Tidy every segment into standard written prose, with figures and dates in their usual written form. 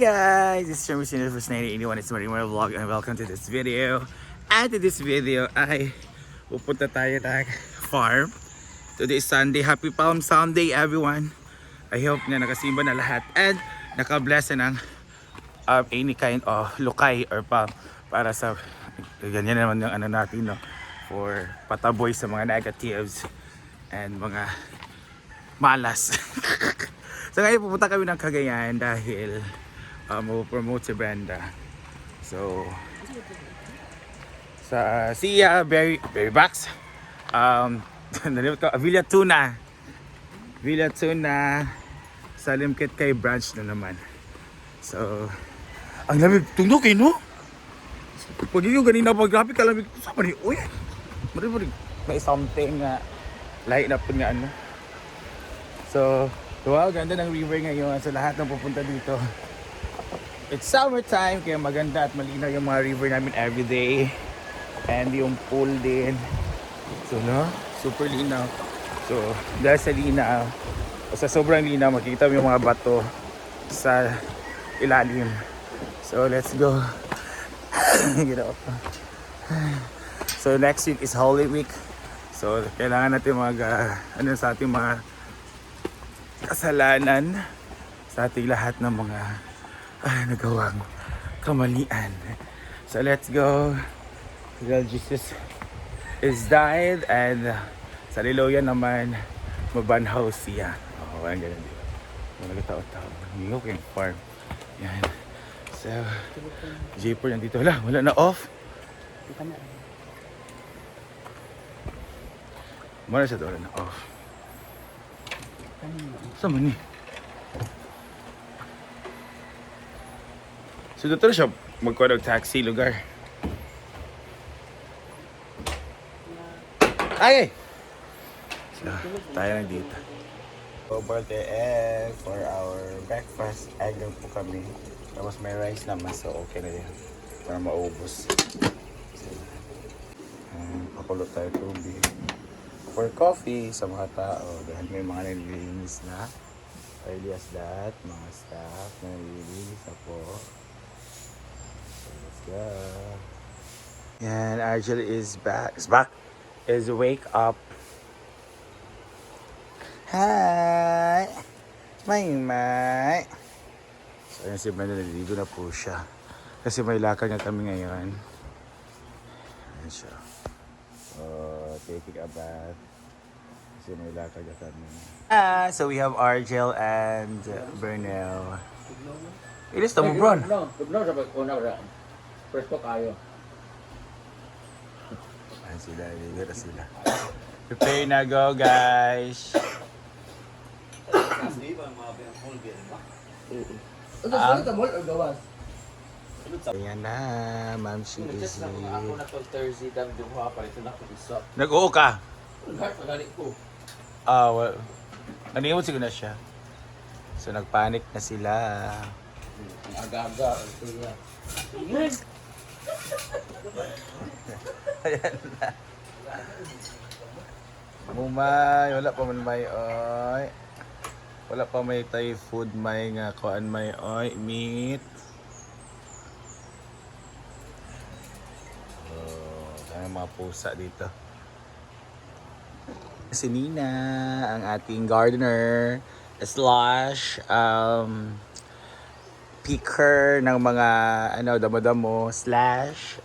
Guys, this is Sherman First 1981. It's Marimar Vlog and welcome to this video. At this video ay pupunta tayo ng farm. Today is Sunday. Happy Palm Sunday everyone. I hope na nakasimba na lahat and nakabless ng any kind of lukay or palm para sa ganyan naman yung ano natin, no, for pataboy sa mga negatives and mga malas. So ngayon pupunta kami ng Cagayan dahil promote si Brenda. So sa Sia Berry Box, Villa Tuna sa Limkit kay branch na naman. So ang lamig tungdo kay no. Pag yung ganina pag grabe ka lamig sa man uy. May something light na po nga ano. So wow, ganda ng river ngayon sa lahat ng pupunta dito. It's summertime kaya maganda at malinaw yung mga river namin everyday. And yung pool din. So no, super linaw. So dahil sa linaw, sa sobrang linaw, makikita mo yung mga bato sa ilalim. So let's go. Get up. So next week is Holy Week. So kailangan natin ano sa ating mga kasalanan, sa ating lahat ng mga nagawang kamalian. So let's go. Well, Jesus is died and sa Liloyan naman mabanhaw siya. Oh, ang ganun dito. Mga tao-tao. New York yung farm. Yan. So, J4 nandito. Wala na off. Muna siya doon na off. Saan man eh? So dito siya magkuha ng taxi lugar. Ay! So, tayo na dito. Boiled egg for our breakfast. Egg lang po kami. Tapos may rice naman, so okay na yan. Para maubos. So, pakulot tayo tubig. For coffee sa mga tao. Dahil may mga nililinis na. Early as that, mga staff na nililinis na po. Yeah. And Argel is back. Is wake up. Hi, May. So ayan si Brenda, naliligo na po siya. Kasi may lakad nga kami ngayon. Ayan siya. So taking a bath. Kasi may lakad nga kami. So we have Argel and Bernel. Ilis tamo bron. No, sabi ko na presto kayo. Ayan sila, ligo na sila. Prepare na, go guys! Ayan na, Ma'am She is here. Ako na pag Thursday dam duha pa ito na ko isop. Nag-oo ka? Lahat pagalit ko. Well, nanimot siguro na siya. So nagpanik na sila. Aga-aga. Ayan na. Mumay, wala pa man may oy. Wala pa may Thai food, may nga kuan may oy, meat. Oh, ang mga pusa dito. Si Nina, ang ating gardener slash picker ng mga damo-damo slash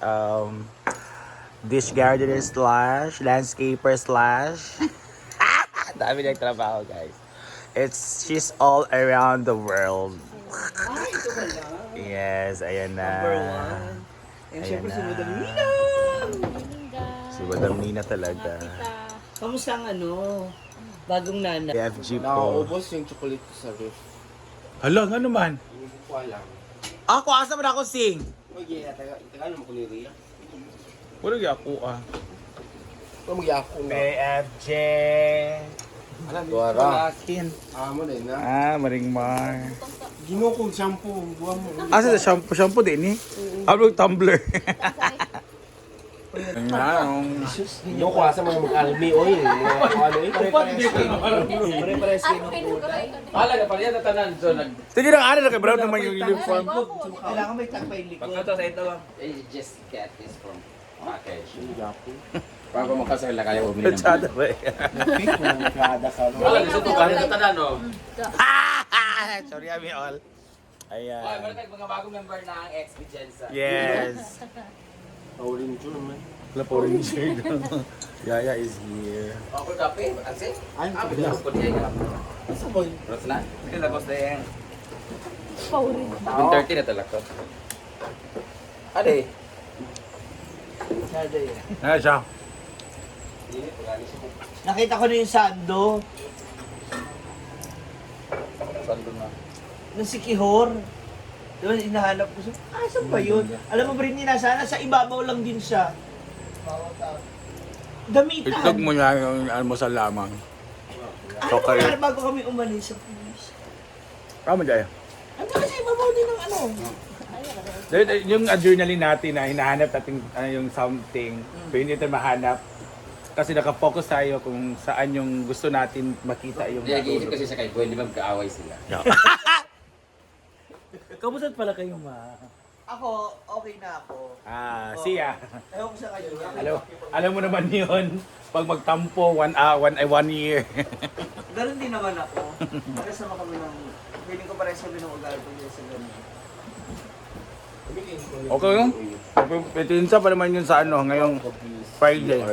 dish gardener slash landscaper slash dami ng trabaho guys. She's all around the world. Yes, ayan na. Number one. And syempre si Madam Nina. Si Madam Nina talaga. Kamusta ang bagong nana? FG po. Nakaubos yung chocolate ko sa roof. Hala, nga naman. Hindi ko alam. Ako, asa man ako sing? Oye, taga naman ko ni Ria. Wala yung ako Ano magyako na? PFJ. Alam, Tuara. Akin. Amo na na. Maringmar. Gino kong shampoo. Buwan mo. Asa sa shampoo din eh? Ablo tumbler. Gino ko asa mga mag-almi oil. Ano eh? Pare-pares kayo ng una. Alaga pa rin tanan so nag Sige na, ano na kay Brown naman yung uniform. Kailangan may tagpay likod. pagkato sa ito. just get this from package. Bago makasala kayo bumili ng. Tsada ba eh. Kada ka. Alaga sa tukan sa tanan no. Sorry, Ami all. Ay, Ayan. meron tayong mga bagong member ng Expedienza. Yes. Pauling dyan naman. Wala po rin shirt. Yaya is here. Ako kape, kasi. Ay, Bila ko diya. Asa boy? Terus na. Ini lagos na yan. Paurin. 30 na talaga. Ade. Sada yun. Ayan siya. Nakita ko na yung sando. Sando na. Nung si Kihor. Diba, hinahanap ko siya. Saan ba yun? Alam mo ba rin sana sa ibabaw lang din siya. Damitan. Itlog mo niya yung almusal lamang. Ano ba nangyari bago kami umalis sa police? Tama dyan. Ano kasi ibabaw din ng ano? Yung adrenaline natin na hinahanap natin yung something, pero hindi natin mahanap. Kasi nakafocus tayo kung saan yung gusto natin makita yung Kaya giisip kasi sa kay Gwen, di ba magkaaway sila? Kamusta pala kayo, ma? Ako, okay na ako. Siya. Ewan ko sa kanya. Alam mo naman yun, pag magtampo, one year. Ganun din naman ako. Pares naman kami ng... Feeling ko pares kami ng ugali ko sa ganun. Okay yun? Pitinsa pa naman yun sa ano, ngayong Friday.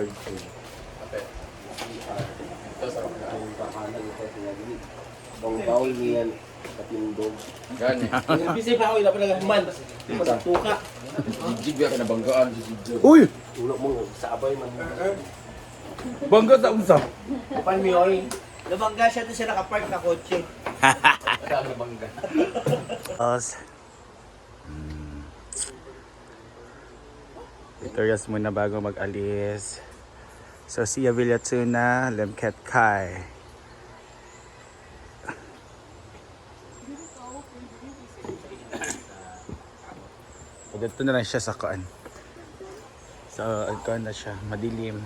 Bang baul niyan. Katindog. Gani. Bisip ako ila pala man. Di mo tuka. Jigjig ka na banggaan si Jigjig. Uy! Ulo mo sa abay man. Bangga sa unsa. Pan mi oy. Lumangga siya doon sa nakapark na kotse. Saan na bangga? Victorious muna bago mag-alis. So, Sia Villatuna, Lemket Kai. Dito na lang siya sa kuan. So, kuan na siya, madilim.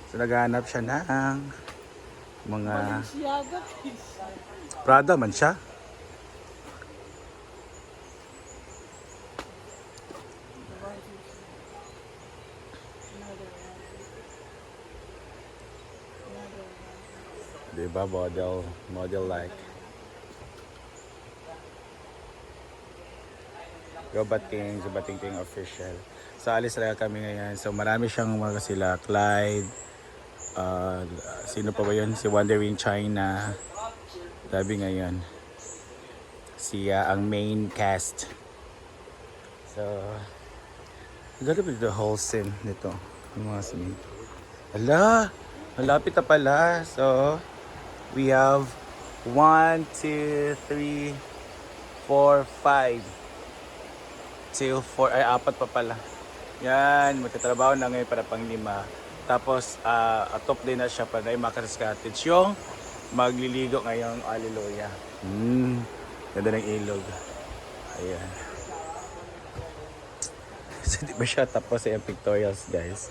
So, naghahanap siya ng mga Prada man siya. Diba, model like. Go Bating, sa Bating Ting official. So alis talaga kami ngayon. So marami siyang mga sila, Clyde, sino pa ba yun? Si Wandering China. Sabi ngayon. Siya ang main cast. So, ganda ba the whole scene nito? Yung mga scene. Ala! Malapit na pala. So, we have 1, 2, 3, 4, 5. 2, 4, ay 4 pa pala. Yan, magtatrabaho na ngayon para pang 5. Tapos, atop din na siya para yung Macaras Cottage. Yung magliligo ngayong Hallelujah. Ganda ng ilog. Ayan. So, di ba siya tapos sa yung pictorials, guys?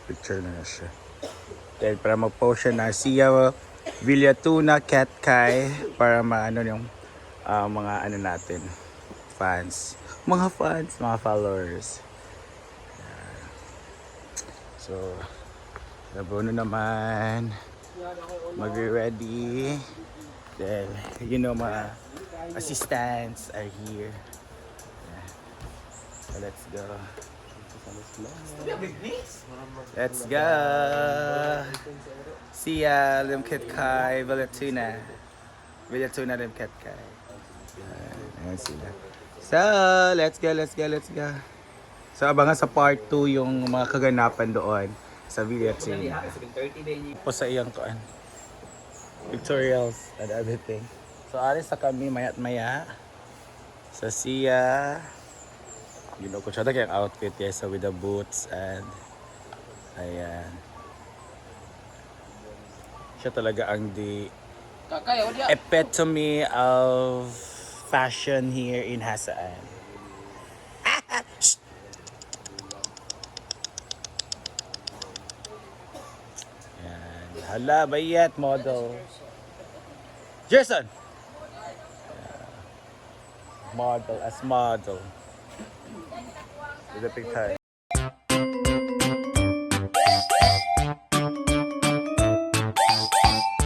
Picture na siya. Dahil para mag-post siya na Sia Villatuna Cat Kai para maano yung mga ano natin fans. Mga fans, mga followers. So, Labono naman. Mag-ready. Then, you know, mga assistants are here. So, let's go. Let's go. Sia Lemket Kai Villatuna. Villatuna Lemket Kai. Ayan sila. So, let's go. So, abangan sa part 2 yung mga kaganapan doon sa Villatuna. Po sa iyang kuan. Pictorials and everything. So, alis na kami mayat maya. Sa Sia. Gino ko siya yung outfit yes, so with the boots and ayan. Siya talaga ang the Kakay, wala. epitome of fashion here in Hasaan. Shh! Yan. Hala, bayat model. Jason! Model as model. With a picture.